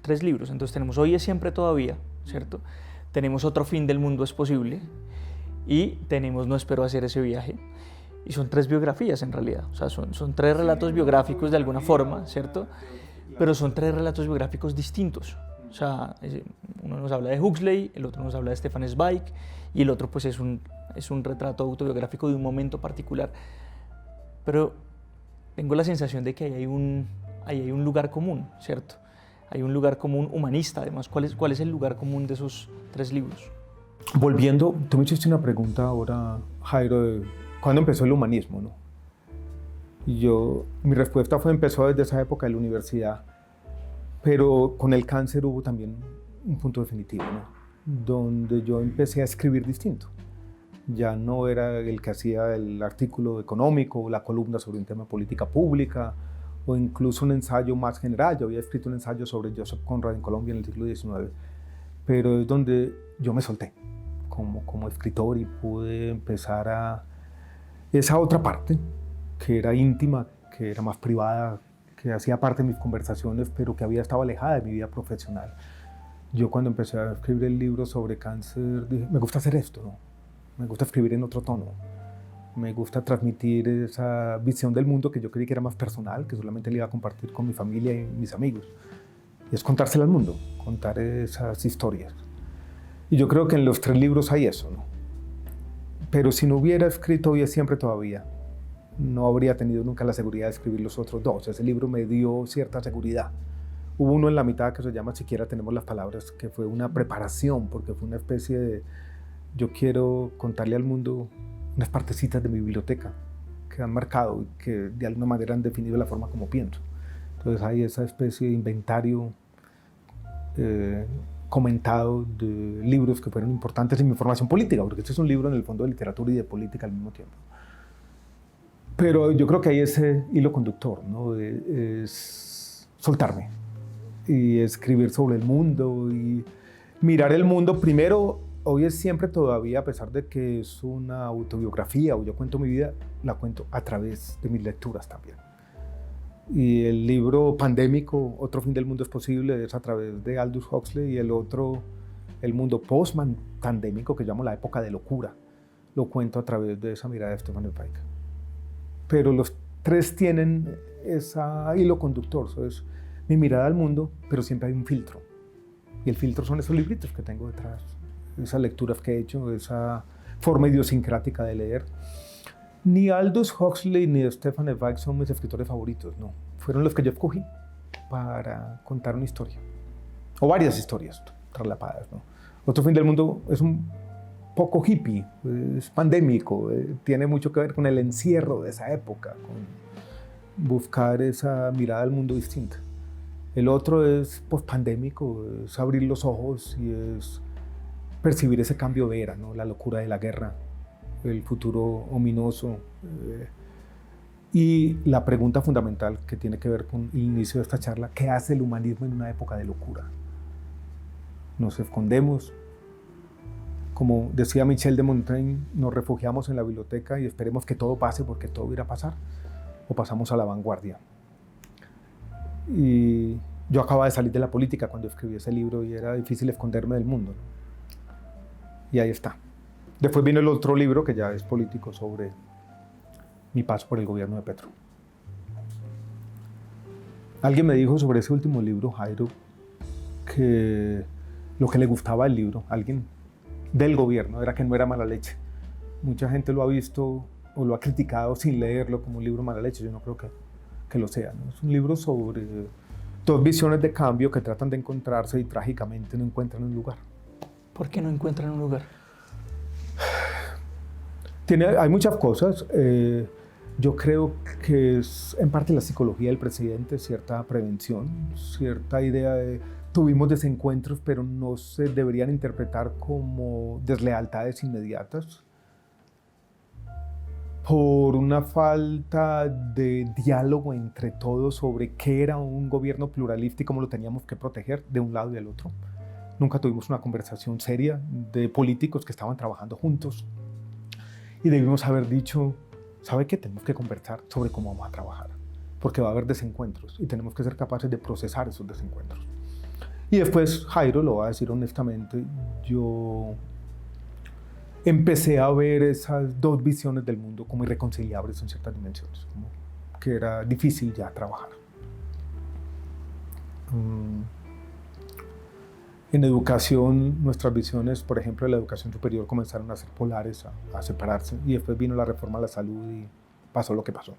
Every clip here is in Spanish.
tres libros. Entonces tenemos Hoy es siempre todavía, ¿cierto? Tenemos Otro fin del mundo es posible y tenemos No espero hacer ese viaje. Y son tres biografías en realidad, o sea, son tres relatos biográficos de alguna forma, ¿cierto? Pero son tres relatos biográficos distintos. O sea, uno nos habla de Huxley, el otro nos habla de Stefan Zweig y el otro pues es un retrato autobiográfico de un momento particular. Pero tengo la sensación de que ahí hay un lugar común, ¿cierto? Hay un lugar común humanista, además. ¿Cuál es el lugar común de esos tres libros? Volviendo, tú me hiciste una pregunta ahora, Jairo, de cuándo empezó el humanismo, ¿no? Y mi respuesta empezó desde esa época de la universidad, pero con el cáncer hubo también un punto definitivo, ¿no? Donde yo empecé a escribir distinto. Ya no era el que hacía el artículo económico, la columna sobre un tema de política pública, o incluso un ensayo más general. Yo había escrito un ensayo sobre Joseph Conrad en Colombia en el siglo XIX, pero es donde yo me solté como escritor y pude empezar a esa otra parte que era íntima, que era más privada, que hacía parte de mis conversaciones, pero que había estado alejada de mi vida profesional. Yo cuando empecé a escribir el libro sobre cáncer dije, me gusta hacer esto, ¿no? Me gusta escribir en otro tono. Me gusta transmitir esa visión del mundo que yo creí que era más personal, que solamente le iba a compartir con mi familia y mis amigos. Y es contársela al mundo, contar esas historias. Y yo creo que en los tres libros hay eso, ¿no? Pero si no hubiera escrito Hoy es siempre todavía, no habría tenido nunca la seguridad de escribir los otros dos. Ese libro me dio cierta seguridad. Hubo uno en la mitad que se llama Siquiera tenemos las palabras, que fue una preparación, porque fue una especie de... Yo quiero contarle al mundo unas partecitas de mi biblioteca que han marcado y que de alguna manera han definido la forma como pienso. Entonces hay esa especie de inventario comentado de libros que fueron importantes en mi formación política, porque este es un libro en el fondo de literatura y de política al mismo tiempo. Pero yo creo que hay ese hilo conductor, ¿no? Es soltarme y escribir sobre el mundo y mirar el mundo primero. Hoy es siempre todavía, a pesar de que es una autobiografía o yo cuento mi vida, la cuento a través de mis lecturas también. Y el libro pandémico, Otro fin del mundo es posible, es a través de Aldous Huxley, y el otro, El mundo post-pandémico, que llamo La época de locura, lo cuento a través de esa mirada de Stefan Zweig. Pero los tres tienen ese hilo conductor, eso es mi mirada al mundo, pero siempre hay un filtro. Y el filtro son esos libritos que tengo detrás, esas lecturas que he hecho, esa forma idiosincrática de leer. Ni Aldous Huxley ni Stefan Zweig son mis escritores favoritos, no. Fueron los que yo escogí para contar una historia, o varias historias traslapadas, ¿no? Otro fin del mundo es un poco hippie, es pandémico, tiene mucho que ver con el encierro de esa época, con buscar esa mirada al mundo distinta. El otro es post-pandémico, es abrir los ojos y es percibir ese cambio de era, ¿no? La locura de la guerra, el futuro ominoso, y la pregunta fundamental que tiene que ver con el inicio de esta charla: ¿qué hace el humanismo en una época de locura? Nos escondemos, como decía Michel de Montaigne, nos refugiamos en la biblioteca y esperemos que todo pase porque todo irá a pasar, o pasamos a la vanguardia. Y yo acababa de salir de la política cuando escribí ese libro y era difícil esconderme del mundo, ¿no? Y ahí está. Después vino el otro libro, que ya es político, sobre mi paso por el gobierno de Petro. Alguien me dijo sobre ese último libro, Jairo, que lo que le gustaba del libro, alguien del gobierno, era que no era mala leche. Mucha gente lo ha visto o lo ha criticado sin leerlo como un libro mala leche. Yo no creo que lo sea, ¿no? Es un libro sobre dos visiones de cambio que tratan de encontrarse y trágicamente no encuentran un lugar. ¿Por qué no encuentran un lugar? Hay muchas cosas. Yo creo que es en parte la psicología del presidente, cierta prevención, cierta idea de tuvimos desencuentros, pero no se deberían interpretar como deslealtades inmediatas, por una falta de diálogo entre todos sobre qué era un gobierno pluralista y cómo lo teníamos que proteger de un lado y del otro. Nunca tuvimos una conversación seria de políticos que estaban trabajando juntos. Y debimos haber dicho, ¿sabe qué? Tenemos que conversar sobre cómo vamos a trabajar, porque va a haber desencuentros y tenemos que ser capaces de procesar esos desencuentros. Y después, Jairo, lo voy a decir honestamente, yo empecé a ver esas dos visiones del mundo como irreconciliables en ciertas dimensiones, como que era difícil ya trabajar. En educación, nuestras visiones, por ejemplo, de la educación superior comenzaron a ser polares, a separarse, y después vino la reforma a la salud y pasó lo que pasó.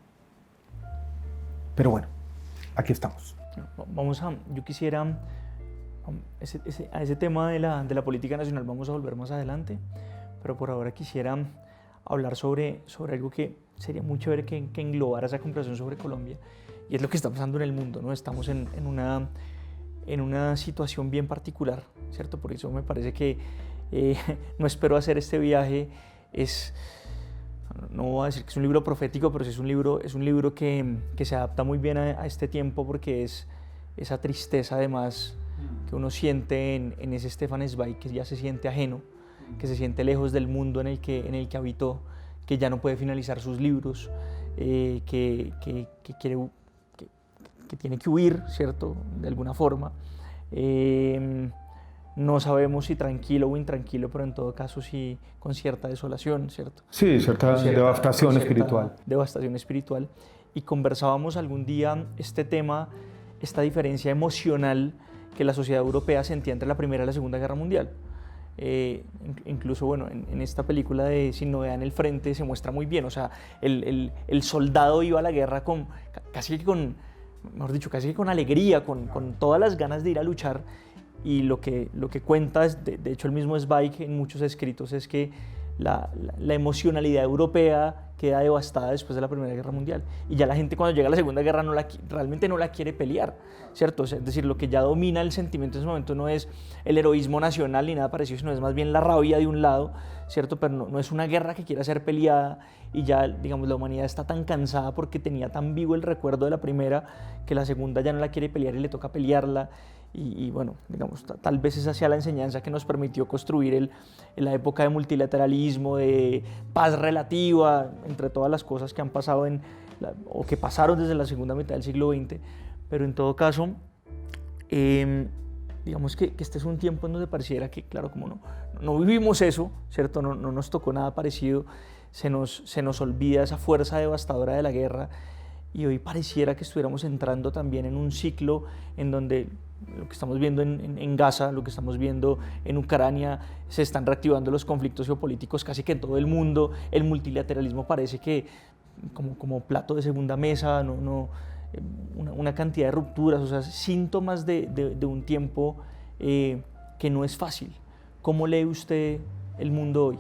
Pero bueno, aquí estamos. Yo quisiera, a ese tema de la política nacional vamos a volver más adelante, pero por ahora quisiera hablar sobre algo que sería muy chévere que englobara esa conversación sobre Colombia, y es lo que está pasando en el mundo, ¿no? Estamos en una situación bien particular, ¿cierto? Por eso me parece que no espero hacer este viaje. No voy a decir que es un libro profético, pero sí es un libro que se adapta muy bien a este tiempo, porque es esa tristeza además que uno siente en ese Stefan Zweig, que ya se siente ajeno, que se siente lejos del mundo en el que habitó, que ya no puede finalizar sus libros, que tiene que huir, ¿cierto? De alguna forma. No sabemos si tranquilo o intranquilo, pero en todo caso sí con cierta desolación, ¿cierto? Sí, cierta devastación espiritual. Devastación espiritual. Y conversábamos algún día este tema, esta diferencia emocional que la sociedad europea sentía entre la Primera y la Segunda Guerra Mundial. Incluso, bueno, en esta película de Sin Novedad en el Frente se muestra muy bien, o sea, el soldado iba a la guerra casi que con alegría, con todas las ganas de ir a luchar, y lo que cuenta, de hecho el mismo Zweig en muchos escritos, es que la emocionalidad europea queda devastada después de la Primera Guerra Mundial, y ya la gente cuando llega a la Segunda Guerra realmente no la quiere pelear, ¿cierto? O sea, es decir, lo que ya domina el sentimiento en ese momento no es el heroísmo nacional ni nada parecido, sino es más bien la rabia de un lado, ¿cierto? Pero no es una guerra que quiera ser peleada, y ya, digamos, la humanidad está tan cansada porque tenía tan vivo el recuerdo de la primera, que la segunda ya no la quiere pelear y le toca pelearla. Y bueno, digamos, tal vez esa sea la enseñanza que nos permitió construir la época de multilateralismo, de paz relativa, entre todas las cosas que han pasado o que pasaron desde la segunda mitad del siglo XX. Pero en todo caso, digamos que este es un tiempo en donde pareciera que, claro, como no vivimos eso, ¿cierto? No nos tocó nada parecido, se nos olvida esa fuerza devastadora de la guerra, y hoy pareciera que estuviéramos entrando también en un ciclo en donde lo que estamos viendo en Gaza, lo que estamos viendo en Ucrania, se están reactivando los conflictos geopolíticos casi que en todo el mundo. El multilateralismo parece que como plato de segunda mesa, una cantidad de rupturas, o sea, síntomas de un tiempo que no es fácil. ¿Cómo lee usted el mundo hoy?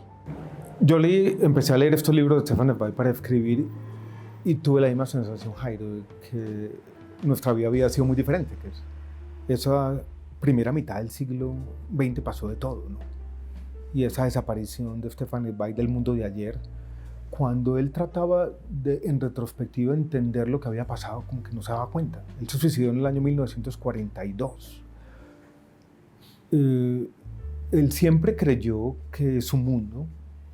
Yo empecé a leer estos libros de Stefan Zweig para escribir, y tuve la misma sensación, Jairo, de que nuestra vida había sido muy diferente. Que esa primera mitad del siglo XX pasó de todo, ¿no? Y esa desaparición de Stefan Zweig del mundo de ayer, cuando él trataba de, en retrospectiva, entender lo que había pasado, como que no se daba cuenta. Él se suicidó en el año 1942. Él siempre creyó que su mundo,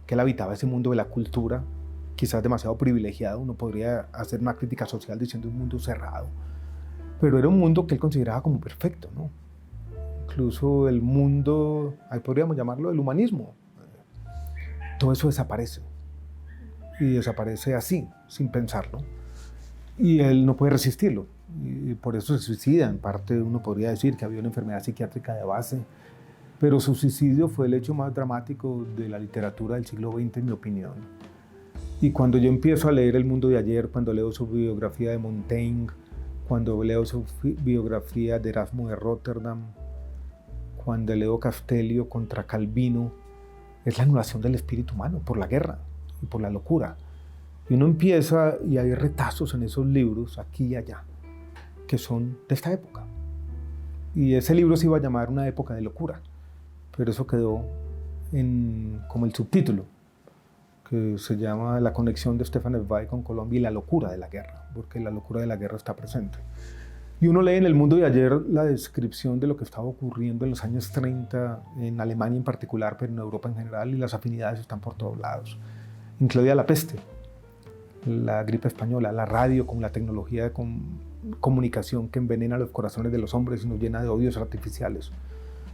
que él habitaba ese mundo de la cultura, quizás demasiado privilegiado, uno podría hacer una crítica social diciendo un mundo cerrado, pero era un mundo que él consideraba como perfecto, ¿no? Incluso el mundo, ahí podríamos llamarlo el humanismo, todo eso desaparece, y desaparece así, sin pensarlo, y él no puede resistirlo, y por eso se suicida. En parte uno podría decir que había una enfermedad psiquiátrica de base, pero su suicidio fue el hecho más dramático de la literatura del siglo XX, en mi opinión. Y cuando yo empiezo a leer El mundo de ayer, cuando leo su biografía de Montaigne, cuando leo su biografía de Erasmo de Rotterdam, cuando leo Castellio contra Calvino, es la anulación del espíritu humano por la guerra y por la locura. Y uno empieza, y hay retazos en esos libros, aquí y allá, que son de esta época. Y ese libro se iba a llamar Una época de locura, pero eso quedó como el subtítulo, que se llama La conexión de Stefan Zweig con Colombia y la locura de la guerra, porque la locura de la guerra está presente. Y uno lee en El mundo de ayer la descripción de lo que estaba ocurriendo en los años 30, en Alemania en particular, pero en Europa en general, y las afinidades están por todos lados. Incluida la peste, la gripe española, la radio con la tecnología comunicación que envenena los corazones de los hombres y nos llena de odios artificiales.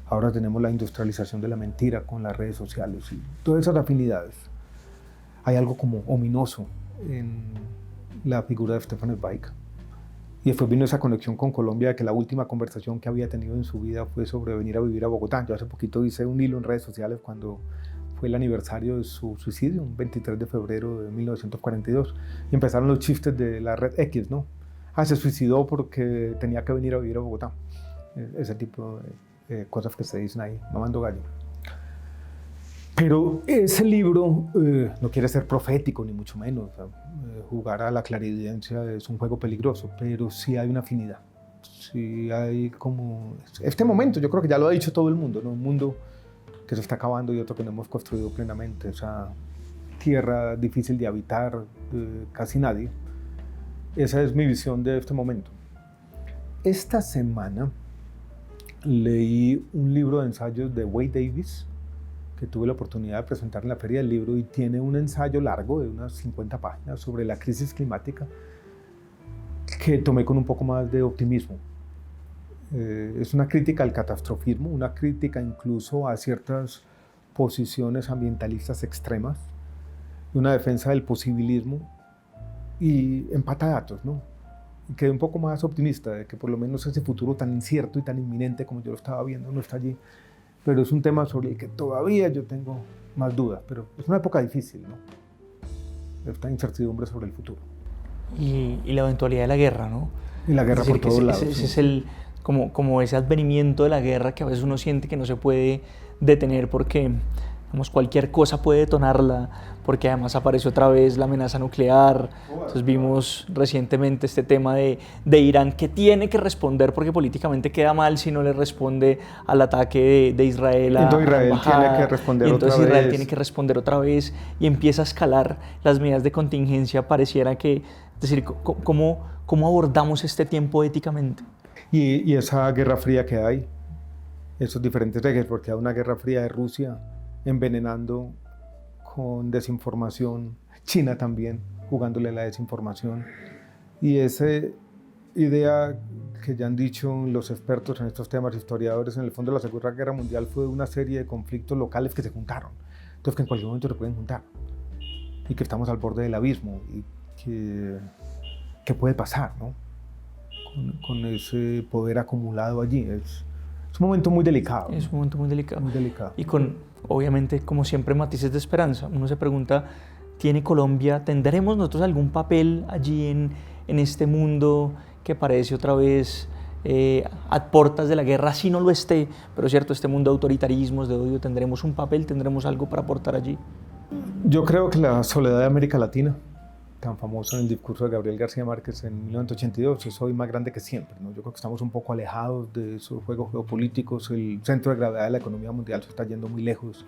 Ahora tenemos la industrialización de la mentira con las redes sociales y todas esas afinidades. Hay algo como ominoso en la figura de Stefan Zweig. Y después vino esa conexión con Colombia, de que la última conversación que había tenido en su vida fue sobre venir a vivir a Bogotá. Yo hace poquito hice un hilo en redes sociales cuando fue el aniversario de su suicidio, un 23 de febrero de 1942. Y empezaron los chistes de la red X, ¿no? Se suicidó porque tenía que venir a vivir a Bogotá. Ese tipo de cosas que se dicen ahí, mamando gallo. Pero ese libro no quiere ser profético, ni mucho menos. Jugar a la clarividencia es un juego peligroso, pero sí hay una afinidad. Sí hay como... Este momento, yo creo que ya lo ha dicho todo el mundo, ¿no? Un mundo que se está acabando y otro que no hemos construido plenamente. Esa tierra difícil de habitar, casi nadie. Esa es mi visión de este momento. Esta semana leí un libro de ensayos de Wade Davis, que tuve la oportunidad de presentar en la Feria del Libro, y tiene un ensayo largo de unas 50 páginas sobre la crisis climática que tomé con un poco más de optimismo. Es una crítica al catastrofismo, una crítica incluso a ciertas posiciones ambientalistas extremas, una defensa del posibilismo y empata datos, ¿no? Y quedé un poco más optimista de que por lo menos ese futuro tan incierto y tan inminente como yo lo estaba viendo no está allí. Pero es un tema sobre el que todavía yo tengo más dudas, pero es una época difícil, ¿no? Esta incertidumbre sobre el futuro. Y la eventualidad de la guerra, ¿no? Y la guerra por todos lados. Ese es como ese advenimiento de la guerra que a veces uno siente que no se puede detener porque, digamos, cualquier cosa puede detonarla, porque además apareció otra vez la amenaza nuclear. Entonces vimos recientemente este tema de Irán, que tiene que responder porque políticamente queda mal si no le responde al ataque de Israel. Entonces Israel tiene que responder otra vez. Entonces Israel tiene que responder otra vez y empieza a escalar las medidas de contingencia. Pareciera que, es decir, ¿cómo abordamos este tiempo éticamente? Y esa guerra fría que hay, esos diferentes ejes, porque hay una guerra fría de Rusia envenenando con desinformación, China también jugándole la desinformación, y esa idea que ya han dicho los expertos en estos temas, historiadores, en el fondo la Segunda Guerra Mundial fue una serie de conflictos locales que se juntaron, entonces que en cualquier momento se pueden juntar, y que estamos al borde del abismo, y que puede pasar, ¿no? Con ese poder acumulado allí. Es un momento muy delicado. Es un momento muy delicado. Muy delicado. Y con, obviamente, como siempre, matices de esperanza. Uno se pregunta, ¿tiene Colombia, tendremos nosotros algún papel allí en este mundo que parece otra vez a puertas de la guerra? Así no lo esté, pero es cierto, este mundo de autoritarismos, de odio, ¿tendremos un papel, tendremos algo para aportar allí? Yo creo que la soledad de América Latina, tan famoso en el discurso de Gabriel García Márquez en 1982, es hoy más grande que siempre, ¿no? Yo creo que estamos un poco alejados de esos juegos geopolíticos, el centro de gravedad de la economía mundial se está yendo muy lejos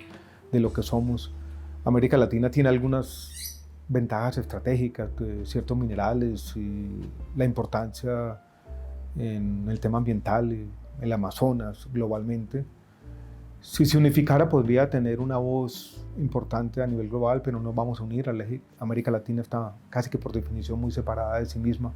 de lo que somos. América Latina tiene algunas ventajas estratégicas de ciertos minerales y la importancia en el tema ambiental, el Amazonas globalmente. Si se unificara podría tener una voz importante a nivel global, pero no vamos a unir. América Latina está casi que por definición muy separada de sí misma.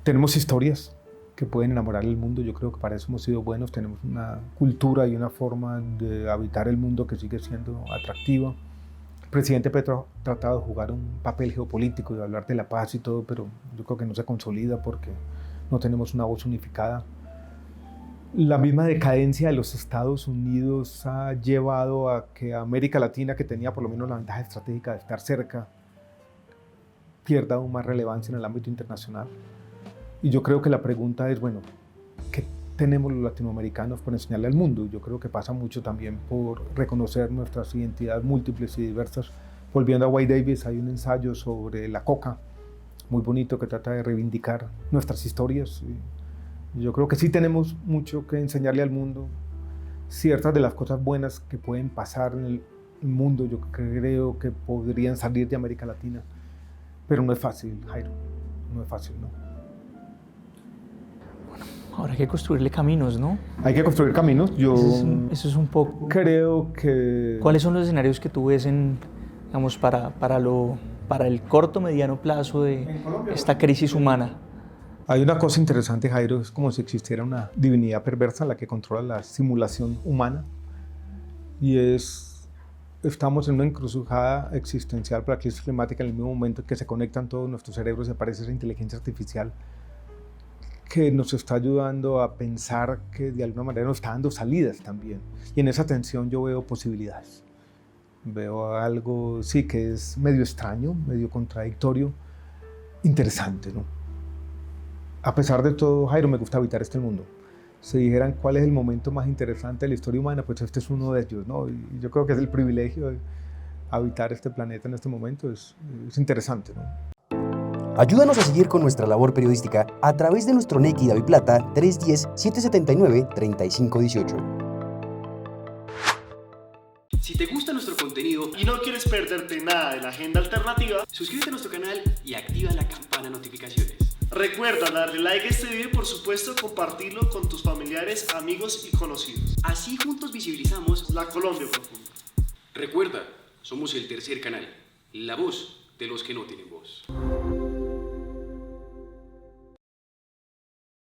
Tenemos historias que pueden enamorar el mundo, yo creo que para eso hemos sido buenos. Tenemos una cultura y una forma de habitar el mundo que sigue siendo atractiva. El presidente Petro ha tratado de jugar un papel geopolítico y de hablar de la paz y todo, pero yo creo que no se consolida porque no tenemos una voz unificada. La misma decadencia de los Estados Unidos ha llevado a que América Latina, que tenía por lo menos la ventaja estratégica de estar cerca, pierda aún más relevancia en el ámbito internacional. Y yo creo que la pregunta es, bueno, ¿qué tenemos los latinoamericanos por enseñarle al mundo? Yo creo que pasa mucho también por reconocer nuestras identidades múltiples y diversas. Volviendo a Wade Davis, hay un ensayo sobre la coca, muy bonito, que trata de reivindicar nuestras historias. Yo creo que sí tenemos mucho que enseñarle al mundo, ciertas de las cosas buenas que pueden pasar en el mundo, yo creo que podrían salir de América Latina, pero no es fácil, Jairo, no es fácil, ¿no? Bueno, ahora hay que construirle caminos, ¿no? Hay que construir caminos, yo eso es un poco... creo que... ¿Cuáles son los escenarios que tú ves digamos, para el corto, mediano plazo de esta crisis humana? Hay una cosa interesante, Jairo, es como si existiera una divinidad perversa la que controla la simulación humana y estamos en una encrucijada existencial por la crisis climática en el mismo momento en que se conectan todos nuestros cerebros y aparece esa inteligencia artificial que nos está ayudando a pensar que de alguna manera nos está dando salidas también. Y en esa tensión yo veo posibilidades. Veo algo, sí, que es medio extraño, medio contradictorio, interesante, ¿no? A pesar de todo, Jairo, me gusta habitar este mundo. Si dijeran cuál es el momento más interesante de la historia humana, pues este es uno de ellos, ¿no? Y yo creo que es el privilegio de habitar este planeta en este momento, es interesante, ¿no? Ayúdanos a seguir con nuestra labor periodística a través de nuestro Nequi DaviPlata 310-779-3518. Si te gusta nuestro contenido y no quieres perderte nada de la agenda alternativa, suscríbete a nuestro canal y activa la campana de notificaciones. Recuerda darle like a este video y por supuesto compartirlo con tus familiares, amigos y conocidos. Así juntos visibilizamos la Colombia profunda. Recuerda, somos el tercer canal, la voz de los que no tienen voz.